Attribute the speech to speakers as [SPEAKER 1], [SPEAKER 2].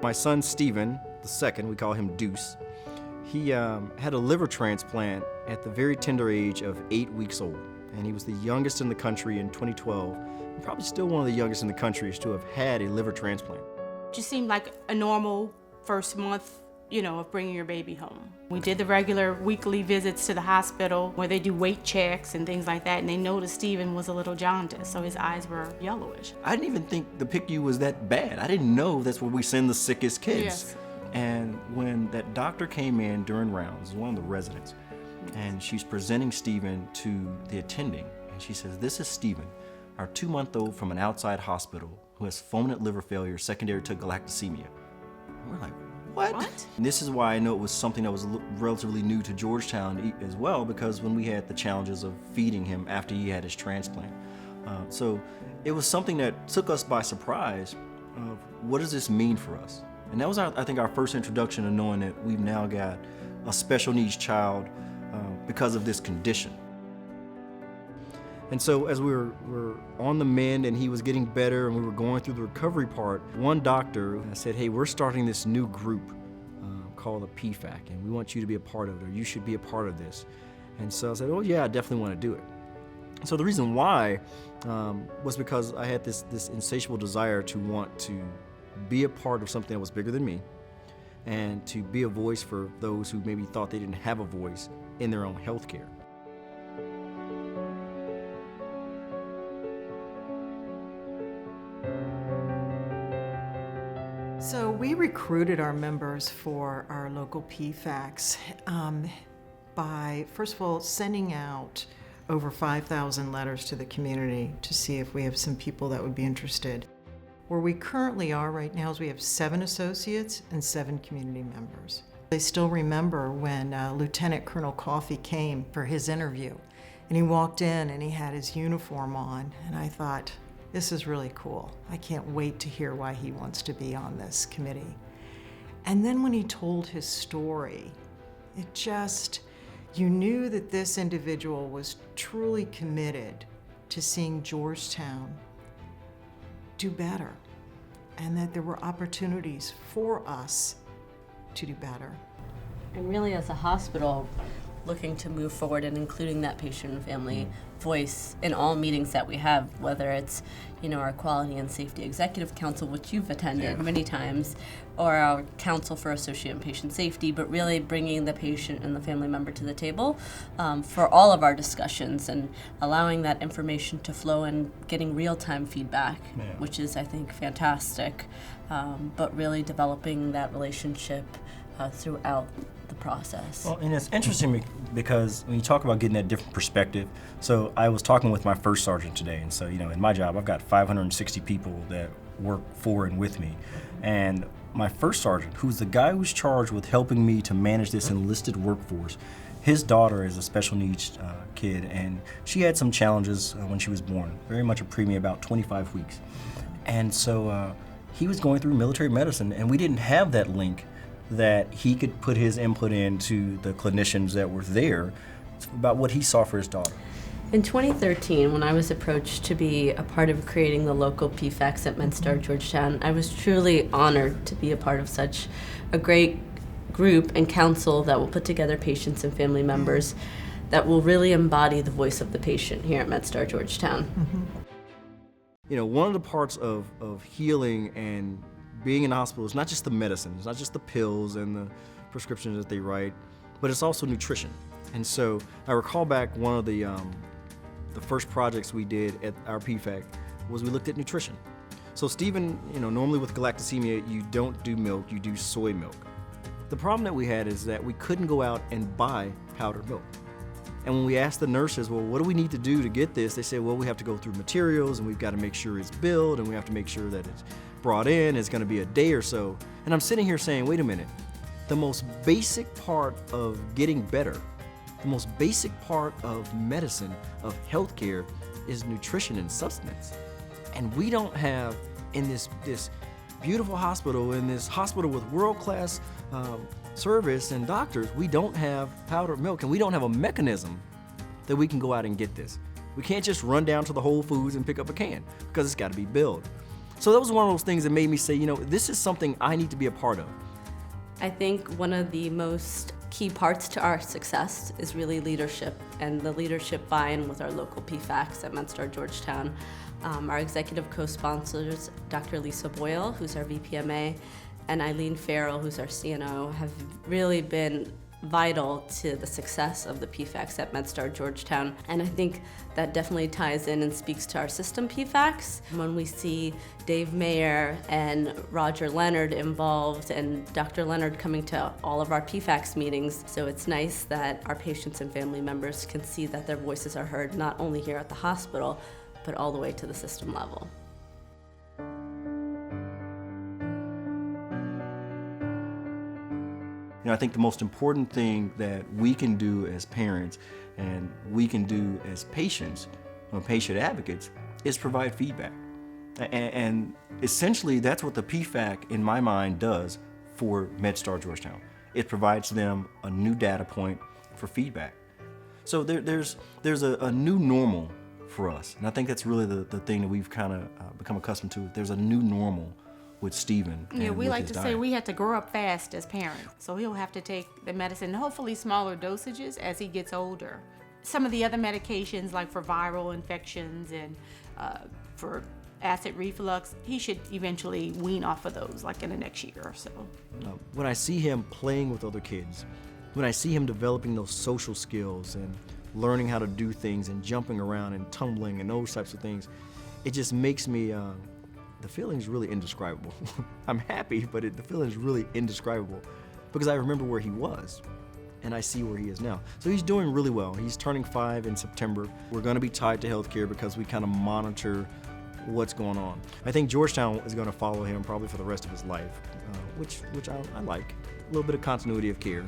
[SPEAKER 1] My son, Stephen, the second, we call him Deuce, he had a liver transplant at the very tender age of 8 weeks old. And he was the youngest in the country in 2012, and probably still one of the youngest in the country to have had a liver transplant.
[SPEAKER 2] Just seemed like a normal first month, of bringing your baby home. We did the regular weekly visits to the hospital where they do weight checks and things like that, and they noticed Stephen was a little jaundiced, so his eyes were yellowish.
[SPEAKER 1] I didn't even think the PICU was that bad. I didn't know that's where we send the sickest kids.
[SPEAKER 2] Yes.
[SPEAKER 1] And when that doctor came in during rounds, one of the residents, and she's presenting Stephen to the attending, and she says, "This is Stephen, our 2-month-old from an outside hospital who has fulminant liver failure secondary to galactosemia." And we're like, what? And this is why I know it was something that was relatively new to Georgetown as well, because when we had the challenges of feeding him after he had his transplant. So it was something that took us by surprise of what does this mean for us? And that was, I think, our first introduction to knowing that we've now got a special needs child because of this condition. And so as we were on the mend and he was getting better and we were going through the recovery part, one doctor said, "Hey, we're starting this new group called the PFAC, and we want you to be a part of it, or you should be a part of this." And so I said, "Oh yeah, I definitely want to do it." So the reason why was because I had this insatiable desire to want to be a part of something that was bigger than me, and to be a voice for those who maybe thought they didn't have a voice in their own health care.
[SPEAKER 3] So we recruited our members for our local PFACs by, first of all, sending out over 5,000 letters to the community to see if we have some people that would be interested. Where we currently are right now is we have 7 associates and 7 community members. I still remember when Lieutenant Colonel Coffey came for his interview, and he walked in and he had his uniform on, and I thought, this is really cool. I can't wait to hear why he wants to be on this committee. And then when he told his story, you knew that this individual was truly committed to seeing Georgetown do better, and that there were opportunities for us to do better.
[SPEAKER 4] And really, as a hospital, looking to move forward and including that patient and family voice in all meetings that we have, whether it's our Quality and Safety Executive Council, which you've attended many times, or our Council for Associate and Patient Safety, but really bringing the patient and the family member to the table for all of our discussions and allowing that information to flow and getting real-time feedback, which is, I think, fantastic, but really developing that relationship throughout the process.
[SPEAKER 1] Well, and it's interesting because when you talk about getting that different perspective, so I was talking with my first sergeant today, and so, in my job, I've got 560 people that work for and with me. And my first sergeant, who's the guy who's charged with helping me to manage this enlisted workforce, his daughter is a special needs kid, and she had some challenges when she was born, very much a preemie, about 25 weeks. And so he was going through military medicine, and we didn't have that link that he could put his input into the clinicians that were there about what he saw for his daughter.
[SPEAKER 4] In 2013, when I was approached to be a part of creating the local PFACs at MedStar Georgetown, I was truly honored to be a part of such a great group and council that will put together patients and family members that will really embody the voice of the patient here at MedStar Georgetown.
[SPEAKER 1] One of the parts of healing and being in the hospital is not just the medicine, it's not just the pills and the prescriptions that they write, but it's also nutrition. And so I recall back one of the first projects we did at our PFAC was we looked at nutrition. So Stephen, normally with galactosemia, you don't do milk, you do soy milk. The problem that we had is that we couldn't go out and buy powdered milk. And when we asked the nurses, well, what do we need to do to get this? They said, well, we have to go through materials, and we've got to make sure it's billed, and we have to make sure that it's brought in, it's going to be a day or so. And I'm sitting here saying, wait a minute, the most basic part of getting better, the most basic part of medicine, of healthcare, is nutrition and sustenance. And we don't have, in this beautiful hospital, in this hospital with world-class service and doctors, we don't have powdered milk, and we don't have a mechanism that we can go out and get this. We can't just run down to the Whole Foods and pick up a can, because it's got to be billed. So that was one of those things that made me say, this is something I need to be a part of.
[SPEAKER 4] I think one of the most key parts to our success is really leadership, and the leadership buy-in with our local PFACs at MedStar Georgetown. Our executive co-sponsors, Dr. Lisa Boyle, who's our VPMA, and Eileen Farrell, who's our CNO, have really been vital to the success of the PFACs at MedStar Georgetown. And I think that definitely ties in and speaks to our system PFACs. When we see Dave Mayer and Roger Leonard involved and Dr. Leonard coming to all of our PFACs meetings, so it's nice that our patients and family members can see that their voices are heard not only here at the hospital, but all the way to the system level.
[SPEAKER 1] I think the most important thing that we can do as parents and we can do as patients, or patient advocates, is provide feedback. And essentially that's what the PFAC, in my mind, does for MedStar Georgetown. It provides them a new data point for feedback. So there's a new normal for us. And I think that's really the thing that we've kind of become accustomed to. There's a new normal with Stephen.
[SPEAKER 2] Yeah, we
[SPEAKER 1] with
[SPEAKER 2] like
[SPEAKER 1] his
[SPEAKER 2] to say
[SPEAKER 1] diet.
[SPEAKER 2] we had to grow up fast as parents. So he'll have to take the medicine, hopefully smaller dosages as he gets older. Some of the other medications, like for viral infections and for acid reflux, he should eventually wean off of those, like in the next year or so.
[SPEAKER 1] When I see him playing with other kids, when I see him developing those social skills and learning how to do things and jumping around and tumbling and those types of things, it just makes me, the feeling's really indescribable. I'm happy, but the feeling's really indescribable because I remember where he was and I see where he is now. So he's doing really well. He's turning 5 in September. We're gonna be tied to healthcare because we kind of monitor what's going on. I think Georgetown is gonna follow him probably for the rest of his life, which I like. A little bit of continuity of care.